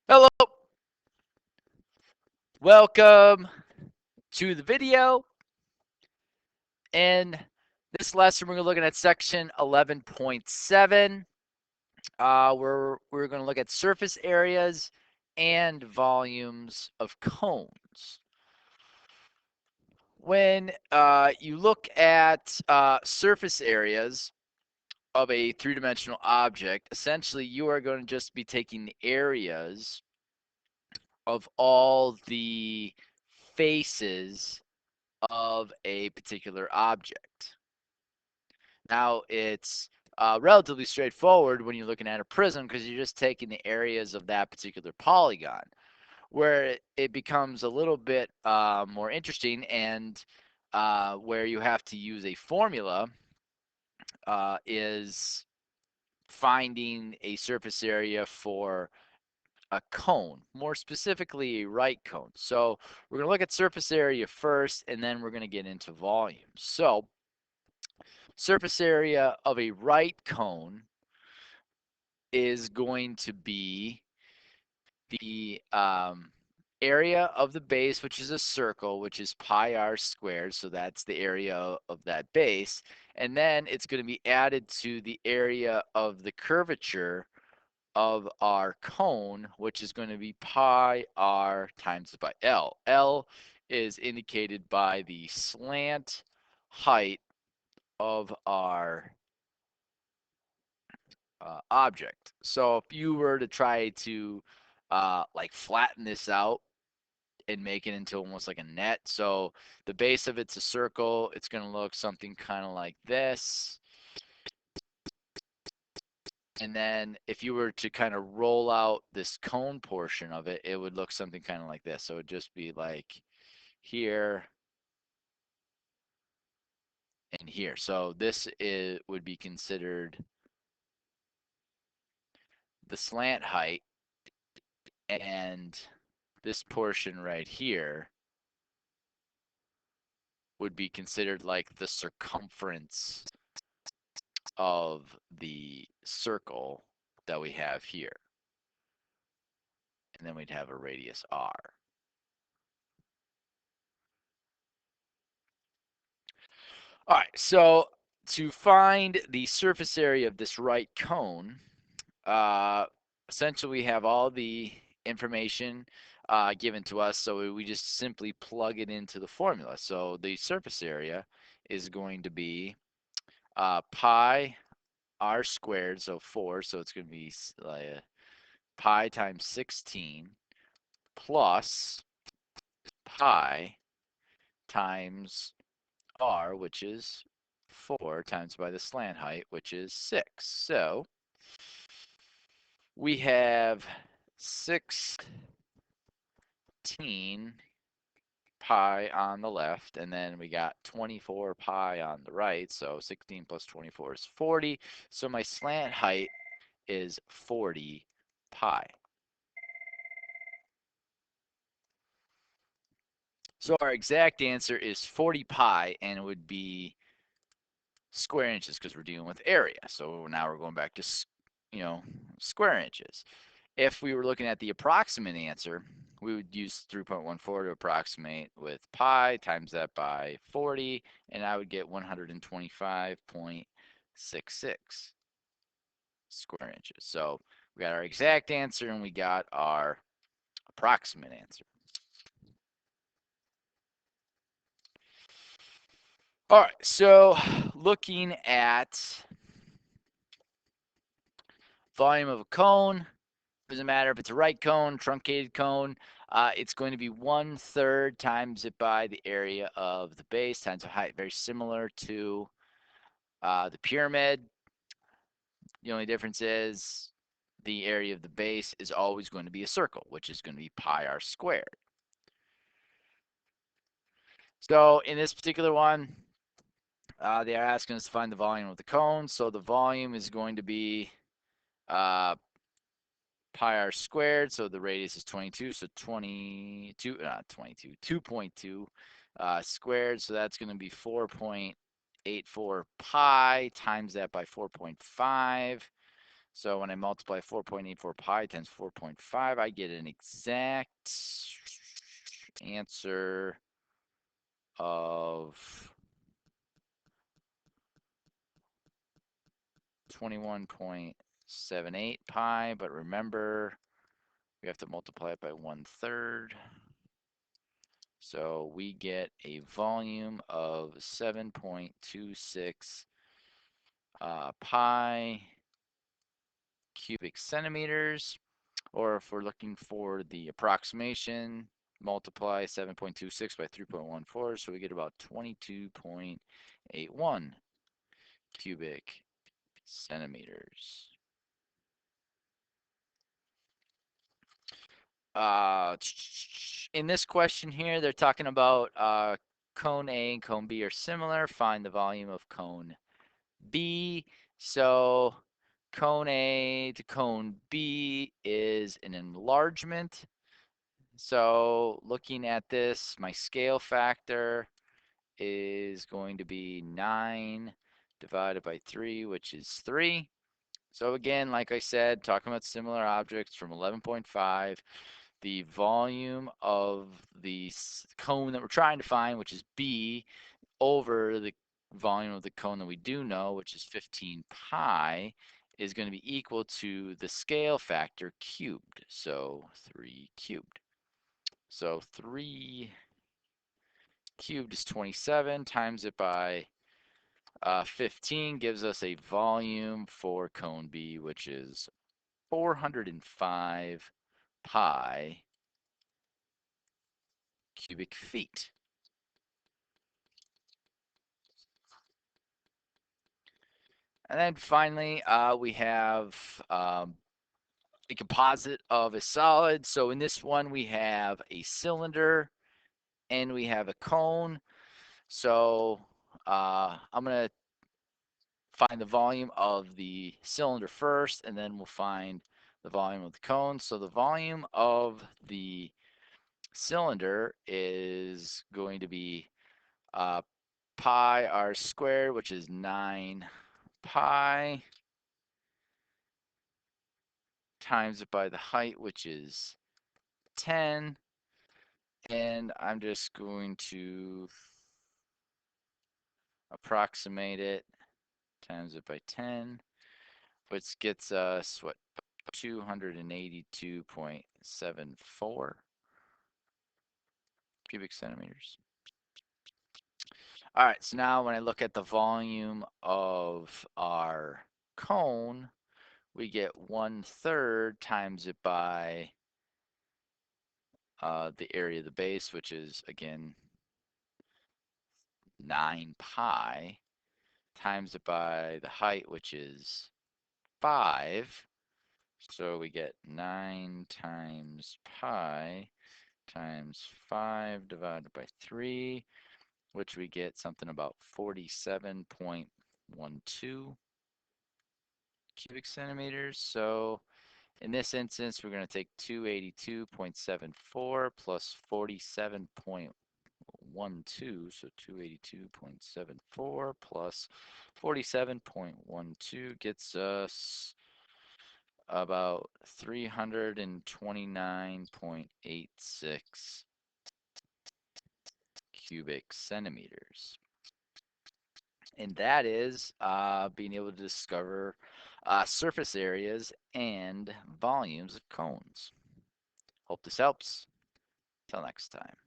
Hello, welcome to the video. In this lesson, we're looking at section 11.7. We're going to look at surface areas and volumes of cones. When you look at surface areas of a three-dimensional object, essentially you are going to just be taking the areas of all the faces of a particular object. Now, it's relatively straightforward when you're looking at a prism because you're just taking the areas of that particular polygon. Where it becomes a little bit more interesting and where you have to use a formula is finding a surface area for a cone, more specifically a right cone. So we're going to look at surface area first, and then we're going to get into volume. So surface area of a right cone is going to be the area of the base, which is a circle, which is pi r squared. So that's the area of that base. And then it's going to be added to the area of the curvature of our cone, which is going to be pi r times by L. L is indicated by the slant height of our object. So if you were to try to like flatten this out and make it into almost like a net, so the base of it's a circle, it's going to look something kind of like this. And then if you were to kind of roll out this cone portion of it, it would look something kind of like this. So it would just be like here and here. So this would be considered the slant height, and this portion right here would be considered like the circumference of the circle that we have here. And then we'd have a radius r. All right, so to find the surface area of this right cone, uh, essentially we have all the information given to us, so we just simply plug it into the formula. So the surface area is going to be pi r squared, so 4, so it's going to be pi times 16 plus pi times r, which is 4, times by the slant height, which is 6. So we have 16 pi on the left, and then we got 24 pi on the right. So 16 plus 24 is 40. So my slant height is 40 pi. So our exact answer is 40 pi, and it would be square inches because we're dealing with area. So now we're going back to, square inches. If we were looking at the approximate answer, we would use 3.14 to approximate with pi, times that by 40, and I would get 125.66 square inches. So we got our exact answer and we got our approximate answer. All right, so looking at volume of a cone, doesn't matter if it's a right cone, truncated cone, it's going to be 1/3 times it by the area of the base times the height. Very similar to the pyramid. The only difference is the area of the base is always going to be a circle, which is going to be pi r squared. So in this particular one, they are asking us to find the volume of the cone. So the volume is going to be pi r squared. So the radius is 22. So 2.2 squared. So that's going to be 4.84 pi times that by 4.5. So when I multiply 4.84 pi times 4.5, I get an exact answer of 21.78 pi, but remember, we have to multiply it by 1/3. So we get a volume of 7.26 pi cubic centimeters, or if we're looking for the approximation, multiply 7.26 by 3.14, so we get about 22.81 cubic centimeters. In this question here, they're talking about cone A and cone B are similar. Find the volume of cone B. So cone A to cone B is an enlargement. So looking at this, my scale factor is going to be 9 divided by 3, which is 3. So again, like I said, talking about similar objects from 11.5, the volume of the cone that we're trying to find, which is B, over the volume of the cone that we do know, which is 15 pi, is going to be equal to the scale factor cubed. So 3 cubed. So 3 cubed is 27, times it by 15 gives us a volume for cone B, which is 405 pi cubic feet. And then finally, we have a composite of a solid. So in this one, we have a cylinder and we have a cone. So I'm going to find the volume of the cylinder first, and then we'll find the volume of the cone. So the volume of the cylinder is going to be pi r squared, which is 9 pi, times it by the height, which is 10. And I'm just going to approximate it, times it by 10, which gets us, what, 282.74 cubic centimeters. All right, so now when I look at the volume of our cone, we get 1/3 times it by the area of the base, which is, again, 9 pi, times it by the height, which is 5. So we get 9 times pi times 5 divided by 3, which we get something about 47.12 cubic centimeters. So in this instance, we're going to take 282.74 plus 47.12, so 282.74 plus 47.12 gets us about 329.86 cubic centimeters. And that is being able to discover surface areas and volumes of cones. Hope this helps. Till next time.